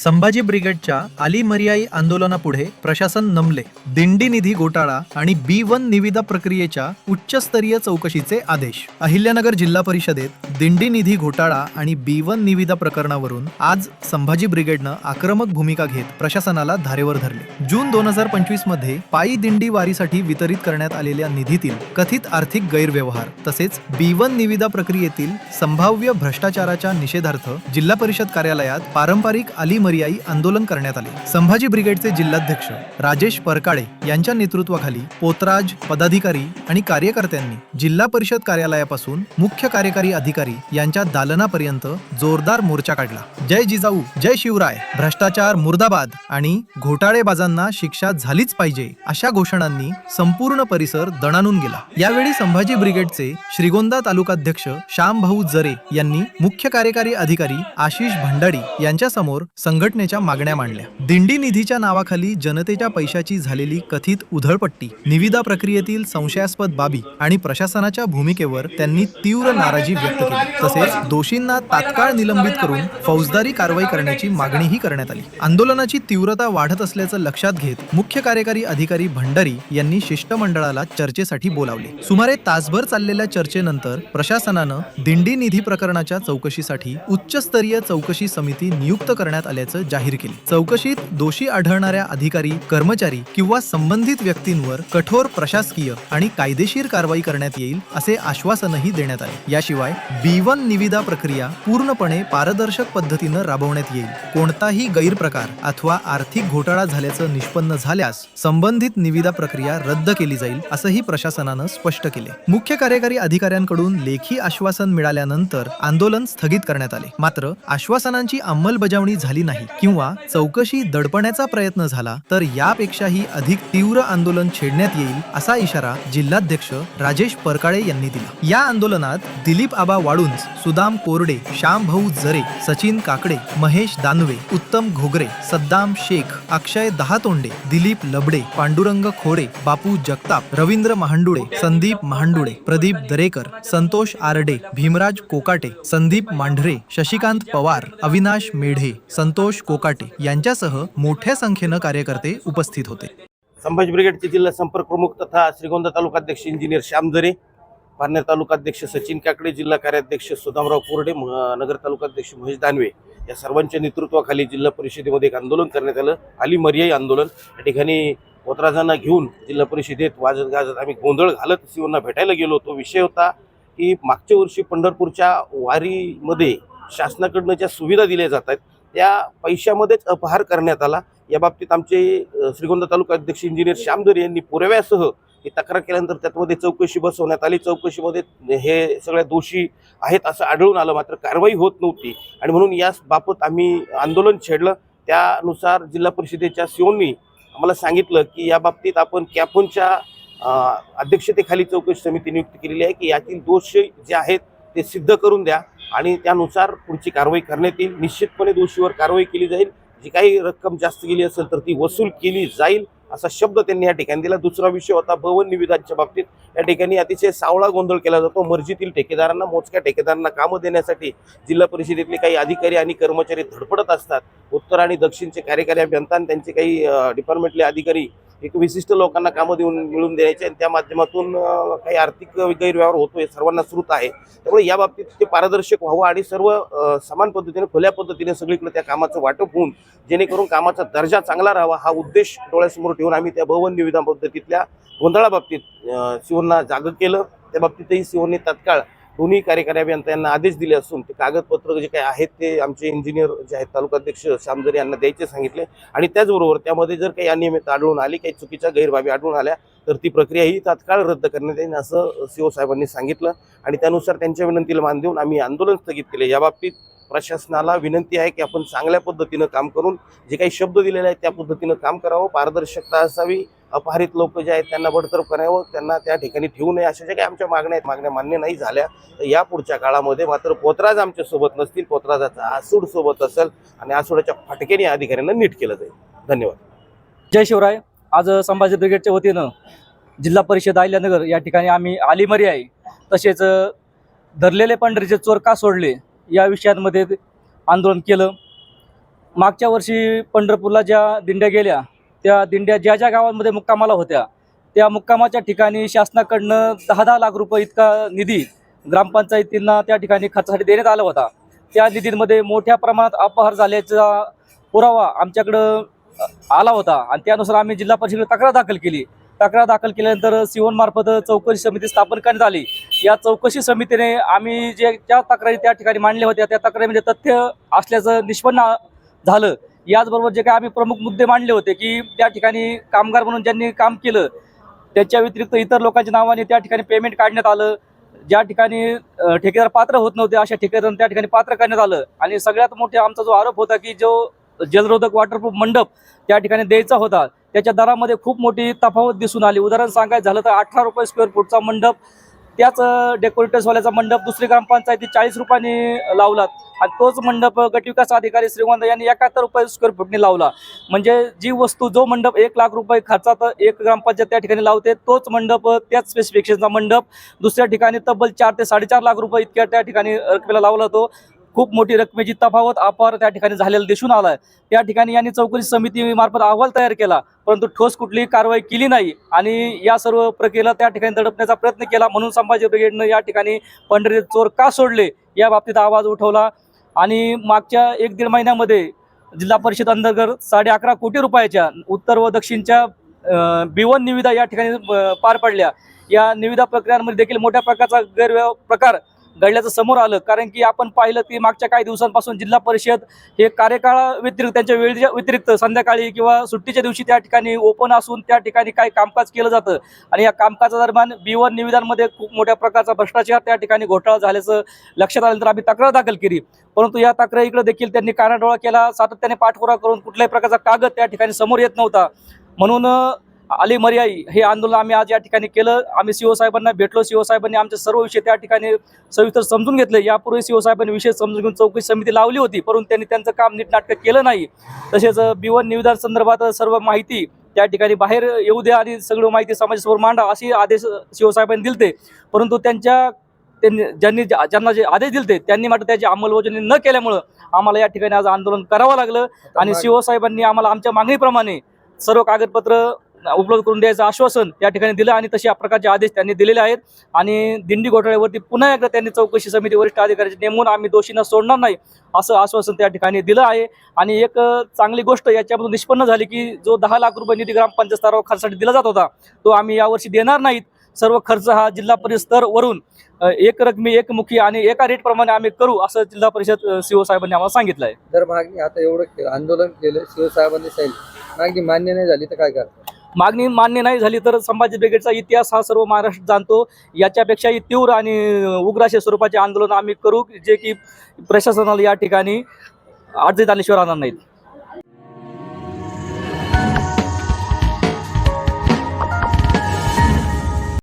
संभाजी ब्रिगेडच्या आली मर्याई आंदोलनापुढे प्रशासन नमले. दिंडी निधी घोटाळा आणि B1 निविदा प्रक्रियेच्या उच्चस्तरीय चौकशीचे आदेश. अहिल्यानगर जिल्हा परिषदेत दिंडी निधी घोटाळा आणि B1 निविदा प्रकरणावरून आज संभाजी ब्रिगेडनं आक्रमक भूमिका घेत प्रशासनाला धारेवर धरले. जून 2025 मध्ये पायी दिंडी वारीसाठी वितरित करण्यात आलेल्या निधीतील कथित आर्थिक गैरव्यवहार तसेच B1 निविदा प्रक्रियेतील संभाव्य भ्रष्टाचाराच्या निषेधार्थ जिल्हा परिषद कार्यालयात पारंपरिक आली मर्याई आंदोलन करण्यात आले. संभाजी ब्रिगेडचे जिल्हाध्यक्ष राजेश परकाळे यांच्या नेतृत्वाखाली पोतराज, पदाधिकारी आणि कार्यकर्त्यांनी जिल्हा परिषद कार्यालयापासून मुख्य कार्यकारी अधिकारी यांच्या दालनापर्यंत जोरदार मोर्चा काढला. जय जिजाऊ, जय शिवराय, भ्रष्टाचार मुर्दाबाद आणि घोटाळेबाजांना शिक्षा झालीच पाहिजे अशा घोषणांनी संपूर्ण परिसर दणाणून गेला. यावेळी संभाजी ब्रिगेडचे श्रीगोंदा तालुकाध्यक्ष श्यामभाऊ जरे यांनी मुख्य कार्यकारी अधिकारी आशिष भंडारी यांच्या समोर संघटनेच्या मागण्या मांडल्या. दिंडी निधीच्या नावाखाली जनतेच्या पैशाची झालेली कथित उधळपट्टी, निविदा प्रक्रियेतील संशयास्पद बाबी आणि प्रशासनाच्या भूमिकेवर त्यांनी तीव्र नाराजी व्यक्त केली. तसेच दोषींना तात्काळ निलंबित करून फौजदारी कारवाई करण्याची मागणीही करण्यात आली. आंदोलनाची तीव्रता वाढत असल्याचं लक्षात घेत मुख्य कार्यकारी अधिकारी भंडारी यांनी शिष्टमंडळाला चर्चेसाठी बोलावले. सुमारे तासभर चाललेल्या चर्चेनंतर प्रशासनानं दिंडी निधी प्रकरणाच्या चौकशीसाठी उच्चस्तरीय चौकशी समिती नियुक्त करण्यात आल्याचं जाहीर केले. चौकशीत दोषी आढळणाऱ्या अधिकारी, कर्मचारी किंवा संबंधित व्यक्तींवर कठोर प्रशासकीय आणि कायदेशीर कारवाई करण्यात येईल असे आश्वासनही देण्यात आले. याशिवाय B1 निविदा प्रक्रिया पूर्णपणे पारदर्शक पद्धतीनं राबवण्यात येईल. कोणताही गैरप्रकार अथवा आर्थिक घोटाळा झाल्याचं निष्पन्न झाल्यास संबंधित निविदा प्रक्रिया रद्द केली जाईल असंही प्रशासनानं स्पष्ट केले. मुख्य कार्यकारी अधिकाऱ्यांकडून लेखी आश्वासन मिळाल्यानंतर आंदोलन स्थगित करण्यात आले. मात्र आश्वासनांची अंमलबजावणी झाली नाही किंवा चौकशी दडपण्याचा प्रयत्न झाला तर यापेक्षाही अधिक तीव्र आंदोलन छेडण्यात येईल असा इशारा जिल्हाध्यक्ष राजेश परकाळे यांनी दिला. या आंदोलनात दिलीप आबा वाळुंज, सुदाम कोरडे, श्यामभाऊ जरे, सचिन काकडे, महेश दानवे, उत्तम घोगरे, सद्दाम शेख, अक्षय दहातोंडे, दिलीप लबडे, पांडुरंग खोडे, बापू जगताप, रवींद्र महांडुळे, संदीप महांडुळे, प्रदीप दरेकर, संतोष आरडे, भीमराज कोकाटे, संदीप मांढरे, शशिकांत पवार, अविनाश मेढे, संतोष कोकाटे यांच्यासह मोठ्या संख्येनं कार्यकर्ते उपस्थित होते. संभाजी ब्रिगेडचे जिल्हा संपर्क प्रमुख तथा श्रीगोंदा तालुकाध्यक्ष इंजिनियर श्याम जरे, पारनेर तालुकाध्यक्ष सचिन काकडे, जिल्हा कार्याध्यक्ष सुदामराव कोरडे, नगर तालुकाध्यक्ष महेश दानवे या सर्वांच्या नेतृत्वाखाली जिल्हा परिषदेमध्ये एक आंदोलन करण्यात आलं. आली मर्याई आंदोलन. या ठिकाणी पोतराजांना घेऊन जिल्हा परिषदेत वाजत गाजत आम्ही गोंधळ घालत सीओंना भेटायला गेलो. तो विषय होता की मागच्या वर्षी पंढरपूरच्या वारीमध्ये शासनाकडनं ज्या सुविधा दिल्या जातात त्या पैशामध्येच अपहार करण्यात आला. या बाबतीत आमचे श्रीगोंदा तालुका अध्यक्ष इंजिनियर श्याम जरे यांनी पुराव्यासह ही तक्रार केल्यानंतर त्यामध्ये चौकशी बसवण्यात आली. चौकशीमध्ये हे सगळे दोषी आहेत असं आढळून आलं, मात्र कारवाई होत नव्हती आणि म्हणून या बाबत आम्ही आंदोलन छेडलं. त्यानुसार जिल्हा परिषदेच्या सीओंनी आम्हाला सांगितलं की या बाबतीत आपण कॅफोनच्या अध्यक्षतेखाली चौकशी समिती नियुक्त केलेली आहे की यातील दोष जे आहेत ते सिद्ध करून द्या आणि त्यानुसार पुढची कारवाई करण्यात येईल. निश्चितपणे दोषीवर कारवाई केली जाईल. जी काही रक्कम जास्त गेली असेल तर ती वसूल केली जाईल असा शब्द त्यांनी या ठिकाणी दिला. दुसरा विषय होता भवन निविदांच्या बाबतीत. या ठिकाणी अतिशय सावळा गोंधळ केला जातो. मर्जीतील ठेकेदारांना, मोजक्या ठेकेदारांना कामं देण्यासाठी जिल्हा परिषदेतले काही अधिकारी आणि कर्मचारी धडपडत असतात. उत्तर आणि दक्षिणचे कार्यकारी अभियंता आणि त्यांचे काही डिपार्टमेंटले अधिकारी एक विशिष्ट लोकांना कामं मिळवून द्यायचे आणि त्या माध्यमातून काही आर्थिक गैरव्यवहार होतोय, सर्वांना श्रुत आहे. त्यामुळे या बाबतीत ते पारदर्शक व्हावं आणि सर्व समान पद्धतीने, खुल्या पद्धतीने सगळीकडे त्या कामाचं वाटप होऊन जेणेकरून कामाचा दर्जा चांगला राहावा हा उद्देश डोळ्यासमोर ठेवून आम्ही त्या भवन निविदा पद्धतीतल्या गोंधळाबाबतीत सीओंना जाग केलं. त्या बाबतीतही सीओंनी तात्काळ दोन्ही कार्यकारी अभियंत्यांना आदेश दिले असून ते कागदपत्र जे काही आहेत ते आमचे इंजिनियर जे आहेत तालुकाध्यक्ष श्याम जरे यांना द्यायचे सांगितले आणि त्याचबरोबर त्यामध्ये जर काही अनियमितता आढळून आली, काही चुकीच्या गैरबाबी आढळून आल्या तर ती प्रक्रिया ही तात्काळ रद्द करण्यात येईल असं सीओ साहेबांनी सांगितलं आणि त्यानुसार त्यांच्या विनंतीला मान देऊन आम्ही आंदोलन स्थगित केले. या बाबतीत प्रशासनाला विनंती आहे की आपण चांगल्या पद्धतीनं काम करून जे काही शब्द दिलेले आहेत त्या पद्धतीनं काम करावं. पारदर्शकता असावी. अपहरित लोक जे आहेत त्यांना बडतर्फ करावं, त्यांना त्या ठिकाणी ठेवू नये अशा ज्या काही आमच्या मागण्या आहेत, मागण्या मान्य नाही झाल्या तर या पुढच्या काळामध्ये मात्र पोतराज आमच्या सोबत नसतील, पोतराजाचा आसूड सोबत असेल आणि आसूडाच्या फटकेने अधिकाऱ्यांना नीट केलं जाईल. धन्यवाद. जय शिवराय. आज संभाजी ब्रिगेडच्या वतीनं जिल्हा परिषद अहिल्यानगर या ठिकाणी आम्ही आली मर्याई तसेच धरलेले पंढरीचे चोर का सोडले या विषयांमध्ये आंदोलन केलं. मागच्या वर्षी पंढरपूरला ज्या दिंड्या गेल्या त्या दिंड्या ज्या ज्या गावांमध्ये मुक्कामाला होत्या त्या मुक्कामाच्या ठिकाणी शासनाकडनं 10-10 लाख रुपये इतका निधी ग्रामपंचायतींना त्या ठिकाणी खर्चासाठी देण्यात आला होता. त्या निधीमध्ये मोठ्या प्रमाणात अपहार झाल्याचा पुरावा आमच्याकडं आला होता आणि त्यानुसार आम्ही जिल्हा परिषदेला तक्रार दाखल केली. तक्रार दाखल केल्यानंतर सीओनमार्फत चौकशी समिती स्थापन करण्यात आली. या चौकशी समितीने आम्ही ज्या तक्रारी त्या ठिकाणी मांडल्या होत्या त्या तक्रारीमध्ये तथ्य असल्याचं निष्पन्न झालं. याचबरोबर जे काही आम्ही प्रमुख मुद्दे मांडले होते की त्या ठिकाणी कामगार म्हणून ज्यांनी काम केलं त्याच्या व्यतिरिक्त इतर लोकांच्या नावाने त्या ठिकाणी पेमेंट काढण्यात आलं. ज्या ठिकाणी ठेकेदार पात्र होत नव्हते अशा ठेकेदारांना त्या ठिकाणी पात्र करण्यात आलं. आणि सगळ्यात मोठा आमचा जो आरोप होता की जो जलरोधक वॉटरप्रूफ मंडप त्या ठिकाणी द्यायचा होता त्याच्या दरामध्ये खूप मोठी तफावत दिसून आली. उदाहरण सांगायचं झालं तर 18 रुपये स्क्वेअर फूटचा मंडप त्याच डेकोरेटर्सवाल्याचा मंडप दुसरी ग्रामपंचायती 40 रुपयांनी लावलात आणि तोच मंडप गटविकास अधिकारी श्रीगोंद यांनी 71 रुपये स्क्वेअर फूटने लावला. म्हणजे जी वस्तू जो मंडप 1 लाख रुपये खर्चात एक ग्रामपंचायत त्या ठिकाणी लावते तोच मंडप त्याच स्पेसिफिकेशनचा मंडप दुसऱ्या ठिकाणी तब्बल 4 ते 4.5 लाख रुपये इतक्या त्या ठिकाणी रकमेला लावला. तो खूप मोठी रकमेची तफावत अपहार त्या ठिकाणी झालेला दिसून आला आहे. त्या ठिकाणी यांनी चौकशी समितीमार्फत अहवाल तयार केला परंतु ठोस कुठलीही कारवाई केली नाही आणि या सर्व प्रक्रियेला त्या ठिकाणी दडपण्याचा प्रयत्न केला. म्हणून संभाजी ब्रिगेडनं या ठिकाणी पंढरीत चोर का सोडले या बाबतीत आवाज उठवला आणि मागच्या 1-1.5 महिन्यामध्ये जिल्हा परिषद अंतर्गत 11.5 कोटी रुपयाच्या उत्तर व दक्षिणच्या B1 निविदा या ठिकाणी पार पडल्या. या निविदा प्रक्रियांमध्ये देखील मोठ्या प्रकारचा प्रकार घडल्याचं समोर आलं. कारण की आपण पाहिलं की मागच्या काही दिवसांपासून जिल्हा परिषद हे कार्यकाळा व्यतिरिक्त त्यांच्या वेळेच्या व्यतिरिक्त संध्याकाळी किंवा सुट्टीच्या दिवशी त्या ठिकाणी ओपन असून त्या ठिकाणी काही कामकाज केलं जातं आणि या कामकाजादरम्यान B1 निविदांमध्ये खूप मोठ्या प्रकारचा भ्रष्टाचार त्या ठिकाणी घोटाळा झाल्याचं लक्षात आल्यानंतर आम्ही तक्रार दाखल केली. परंतु या तक्रारीकडे देखील त्यांनी कानाडोळा केला. सातत्याने पाठपुरावा करून कुठल्याही प्रकारचा कागद त्या ठिकाणी समोर येत नव्हता. म्हणून अली मर्याई हे आंदोलन आम्ही आज या ठिकाणी केलं. आम्ही सीओ साहेबांना भेटलो. सीओ साहेबांनी आमचे सर्व विषय त्या ठिकाणी सविस्तर समजून घेतले. यापूर्वी सीओ साहेबांनी विषय समजून घेऊन चौकशी समिती लावली होती परंतु त्यांनी त्यांचं काम नीटनाटकं केलं नाही. तसेच B1 निविदांसंदर्भात सर्व माहिती त्या ठिकाणी बाहेर येऊ द्या आणि सगळं माहिती समाजासमोर मांडा अशी आदेश सीओ साहेबांनी दिलते. परंतु ज्यांना जे आदेश दिलते त्यांनी मात्र त्याची अंमलबजावणी न केल्यामुळं आम्हाला या ठिकाणी आज आंदोलन करावं लागलं. आणि सीओ साहेबांनी आम्हाला आमच्या मागणीप्रमाणे सर्व कागदपत्र उपलब्ध करून द्यायचं आश्वासन त्या ठिकाणी दिलं आणि तशा प्रकारचे आदेश त्यांनी दिलेले आहेत. आणि दिंडी घोटाळ्यावरती पुन्हा एकदा त्यांनी चौकशी समिती वरिष्ठ अधिकाऱ्याची नेमून आम्ही दोषींना सोडणार नाही असं आश्वासन त्या ठिकाणी दिलं आहे. आणि एक चांगली गोष्ट याच्यामधून निष्पन्न झाली की जो 10 लाख रुपये निधी ग्रामपंचायत स्तरावर खर्चासाठी दिला जात होता तो आम्ही यावर्षी देणार नाहीत. सर्व खर्च हा जिल्हा परिषद स्तरवरून एक रकमी एकमुखी आणि एका रेटप्रमाणे आम्ही करू असं जिल्हा परिषद सीओ साहेबांनी आम्हाला सांगितलं आहे. जर मागणी आता एवढं आंदोलन केलं सीओ साहेबांनी सांगितलं मागणी मान्य नाही झाली तर काय करतात? मागणी मान्य नाही झाली तर संभाजी ब्रिगेडचा इतिहास हा सर्व महाराष्ट्र जाणतो. याच्यापेक्षाही तीव्र आणि उग्र अशा स्वरूपाचे आंदोलन आम्ही करू जे की प्रशासनाला या ठिकाणी अडचणीत आल्याशिवाय राहणार नाहीत.